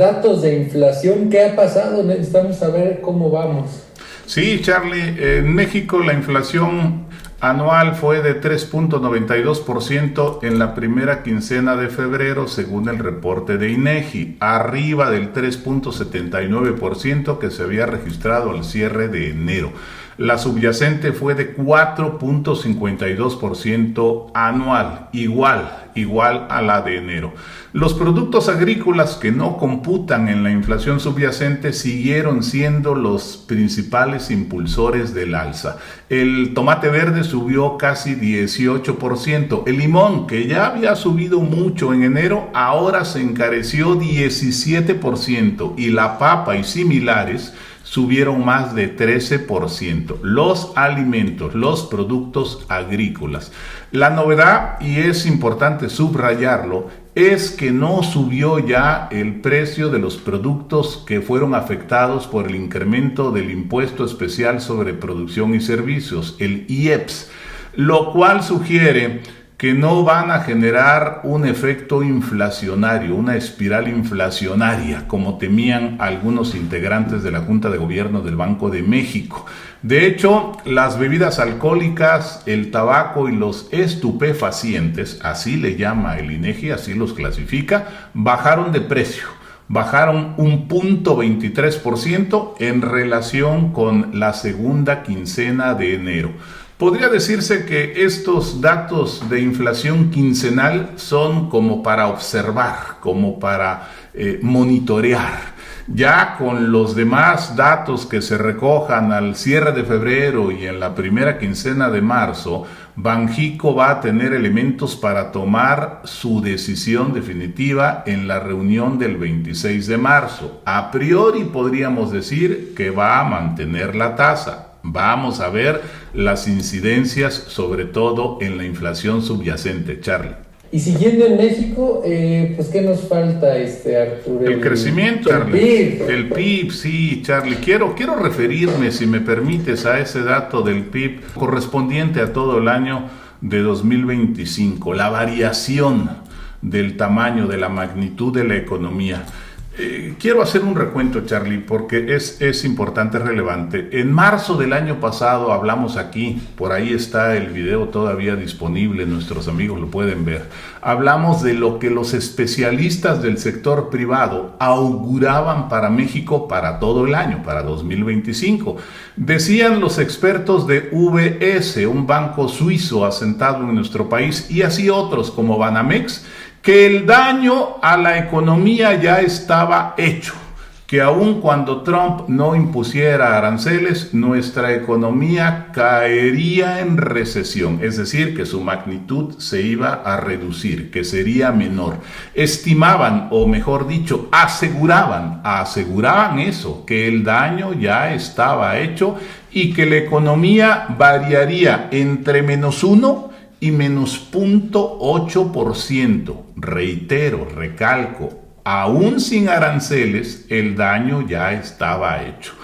Datos de inflación, ¿qué ha pasado? Necesitamos saber cómo vamos. Sí, Charlie, en México la inflación anual fue de 3.92% en la primera quincena de febrero, según el reporte de INEGI, arriba del 3.79% que se había registrado al cierre de enero. La subyacente fue de 4.52% anual, igual a la de enero. Los productos agrícolas que no computan en la inflación subyacente siguieron siendo los principales impulsores del alza. El tomate verde subió casi 18%. El limón, que ya había subido mucho en enero, ahora se encareció 17%. Y la papa y similares subieron más de 13%. Los alimentos, los productos agrícolas. La novedad, y es importante subrayarlo, es que no subió ya el precio de los productos que fueron afectados por el incremento del impuesto especial sobre producción y servicios, el IEPS, lo cual sugiere que no van a generar un efecto inflacionario, una espiral inflacionaria, como temían algunos integrantes de la Junta de Gobierno del Banco de México. De hecho, las bebidas alcohólicas, el tabaco y los estupefacientes, así le llama el INEGI, así los clasifica, bajaron de precio. Bajaron un 0.23% en relación con la segunda quincena de enero. Podría decirse que estos datos de inflación quincenal son como para observar, como para monitorear. Ya con los demás datos que se recojan al cierre de febrero y en la primera quincena de marzo, Banxico va a tener elementos para tomar su decisión definitiva en la reunión del 26 de marzo. A priori podríamos decir que va a mantener la tasa. Vamos a ver las incidencias, sobre todo en la inflación subyacente, Charlie. Y siguiendo en México, pues ¿qué nos falta, Arturo? El crecimiento, Charlie. El PIB, sí, Charlie. Quiero referirme, si me permites, a ese dato del PIB correspondiente a todo el año de 2025, la variación del tamaño, de la magnitud de la economía. Quiero hacer un recuento, Charlie, porque es importante, es relevante. En marzo del año pasado hablamos aquí, por ahí está el video todavía disponible, nuestros amigos lo pueden ver. Hablamos de lo que los especialistas del sector privado auguraban para México para todo el año, para 2025. Decían los expertos de UBS, un banco suizo asentado en nuestro país, y así otros como Banamex, que el daño a la economía ya estaba hecho, que aun cuando Trump no impusiera aranceles, nuestra economía caería en recesión, es decir, que su magnitud se iba a reducir, que sería menor. Estimaban, o mejor dicho, aseguraban eso, que el daño ya estaba hecho y que la economía variaría entre -1 y -0.8%. Reitero, recalco, aún sin aranceles, el daño ya estaba hecho.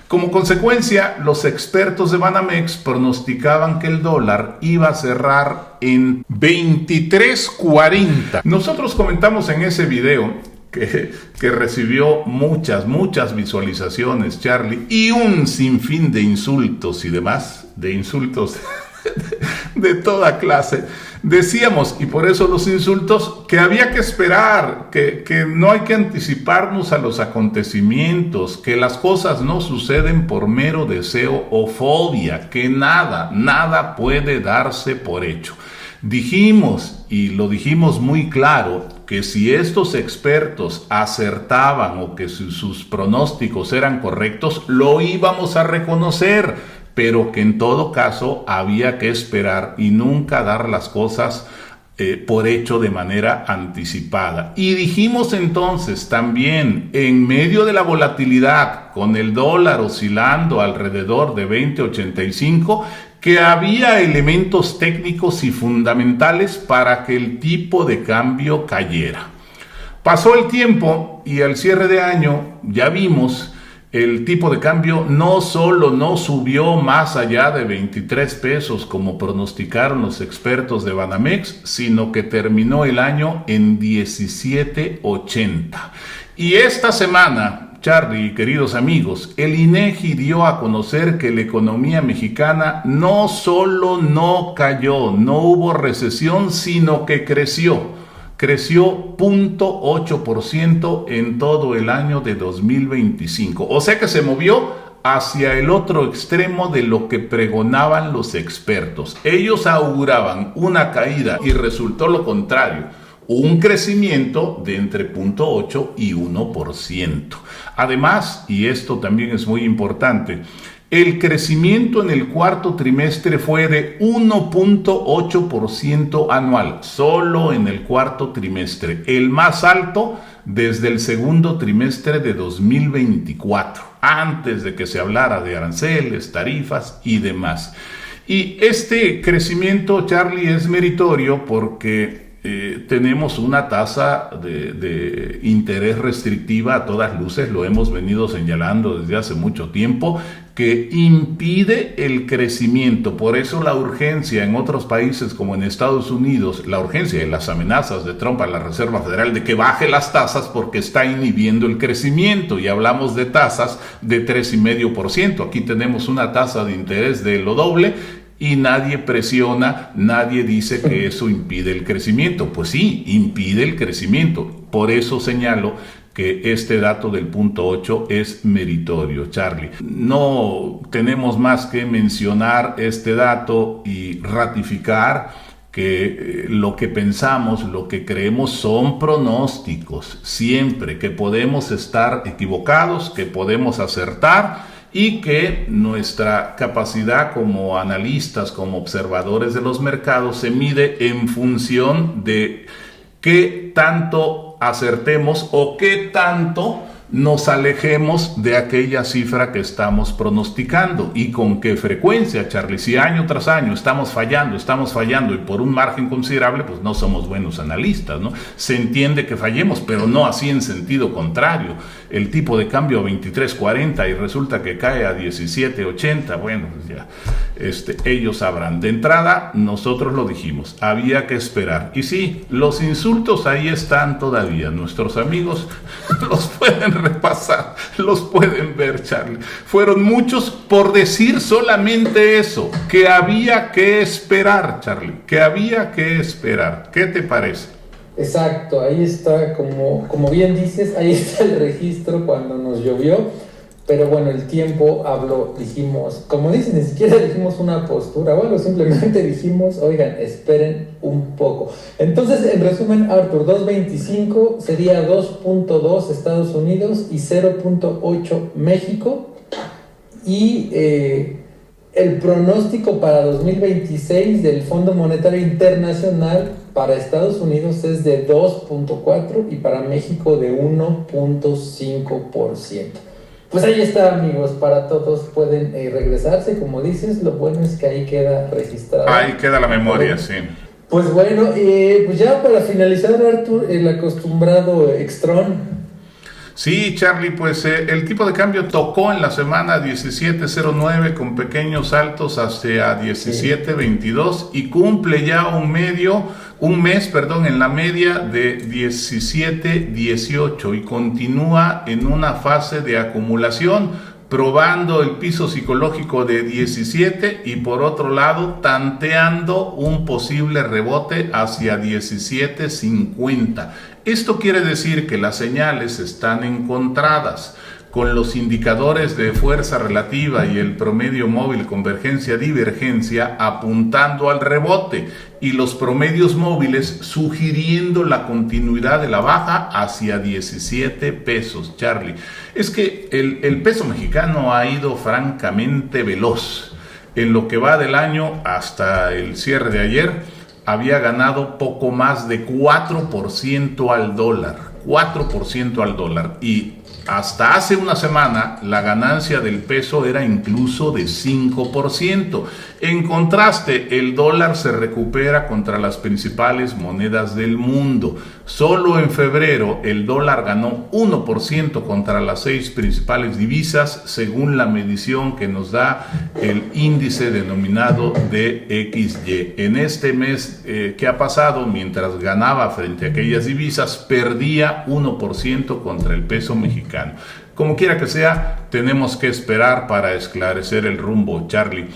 Como consecuencia, los expertos de Banamex pronosticaban que el dólar iba a cerrar en 23.40. Nosotros comentamos en ese video que recibió muchas visualizaciones, Charlie, y un sinfín de insultos y demás, de insultos de toda clase. Decíamos, y por eso los insultos, que había que esperar, que no hay que anticiparnos a los acontecimientos, que las cosas no suceden por mero deseo o fobia, que nada puede darse por hecho. Dijimos, y lo dijimos muy claro, que si estos expertos acertaban o que sus pronósticos eran correctos, lo íbamos a reconocer, pero que en todo caso había que esperar y nunca dar las cosas por hecho de manera anticipada. Y dijimos entonces también, en medio de la volatilidad, con el dólar oscilando alrededor de 20.85, que había elementos técnicos y fundamentales para que el tipo de cambio cayera. Pasó el tiempo y al cierre de año ya vimos el tipo de cambio no solo no subió más allá de 23 pesos como pronosticaron los expertos de Banamex, sino que terminó el año en 17.80. Y esta semana, Charlie y queridos amigos, el INEGI dio a conocer que la economía mexicana no solo no cayó, no hubo recesión, sino que creció 0.8% en todo el año de 2025. O sea que se movió hacia el otro extremo de lo que pregonaban los expertos. Ellos auguraban una caída y resultó lo contrario, un crecimiento de entre 0.8 y 1%. Además, y esto también es muy importante, el crecimiento en el cuarto trimestre fue de 1.8% anual, solo en el cuarto trimestre, el más alto desde el segundo trimestre de 2024, antes de que se hablara de aranceles, tarifas y demás. Y este crecimiento, Charlie, es meritorio porque tenemos una tasa de interés restrictiva a todas luces, lo hemos venido señalando desde hace mucho tiempo, que impide el crecimiento. Por eso la urgencia en otros países como en Estados Unidos, la urgencia y las amenazas de Trump a la Reserva Federal de que baje las tasas porque está inhibiendo el crecimiento, y hablamos de tasas de 3,5%. Aquí tenemos una tasa de interés de lo doble y nadie presiona, nadie dice que eso impide el crecimiento. Pues sí, impide el crecimiento. Por eso señalo que este dato del 0.8 es meritorio, Charlie. No tenemos más que mencionar este dato y ratificar que lo que pensamos, lo que creemos son pronósticos, siempre que podemos estar equivocados, que podemos acertar, y que nuestra capacidad como analistas, como observadores de los mercados, se mide en función de qué tanto acertemos o qué tanto nos alejemos de aquella cifra que estamos pronosticando, y con qué frecuencia, Charlie. Si año tras año estamos fallando y por un margen considerable, pues no somos buenos analistas, ¿no? Se entiende que fallemos, pero no así en sentido contrario. El tipo de cambio a 23.40 y resulta que cae a 17.80, bueno, pues ya, ellos sabrán. De entrada, nosotros lo dijimos, había que esperar. Y sí, los insultos ahí están todavía. Nuestros amigos los pueden repasar, los pueden ver, Charlie. Fueron muchos por decir solamente eso, que había que esperar, Charlie, que había que esperar. ¿Qué te parece? Exacto, ahí está, como bien dices, ahí está el registro cuando nos llovió, pero bueno, el tiempo habló, dijimos, como dices, ni siquiera dijimos una postura, bueno, simplemente dijimos, oigan, esperen un poco. Entonces, en resumen, Arthur, 2.25 sería 2.2 Estados Unidos y 0.8 México, y el pronóstico para 2026 del Fondo Monetario Internacional para Estados Unidos es de 2.4 y para México de 1.5%. Pues ahí está, amigos, para todos pueden regresarse, como dices, lo bueno es que ahí queda registrado. Ahí queda la memoria, sí. Pues bueno, pues ya para finalizar, Arthur, el acostumbrado Extron. Sí, Charlie, pues el tipo de cambio tocó en la semana 17.09 con pequeños saltos hacia 17.22 y cumple ya un mes, en la media de 17.18 y continúa en una fase de acumulación, probando el piso psicológico de 17 y por otro lado tanteando un posible rebote hacia 17.50. Esto quiere decir que las señales están encontradas, con los indicadores de fuerza relativa y el promedio móvil convergencia-divergencia apuntando al rebote y los promedios móviles sugiriendo la continuidad de la baja hacia 17 pesos, Charlie. Es que el peso mexicano ha ido francamente veloz. En lo que va del año hasta el cierre de ayer, había ganado poco más de 4% al dólar, 4% al dólar, y hasta hace una semana la ganancia del peso era incluso de 5%. En contraste, el dólar se recupera contra las principales monedas del mundo. Solo en febrero el dólar ganó 1% contra las 6 principales divisas, según la medición que nos da el índice denominado DXY. En este mes que ha pasado, mientras ganaba frente a aquellas divisas, perdía 1% contra el peso mexicano. Como quiera que sea, tenemos que esperar para esclarecer el rumbo, Charlie.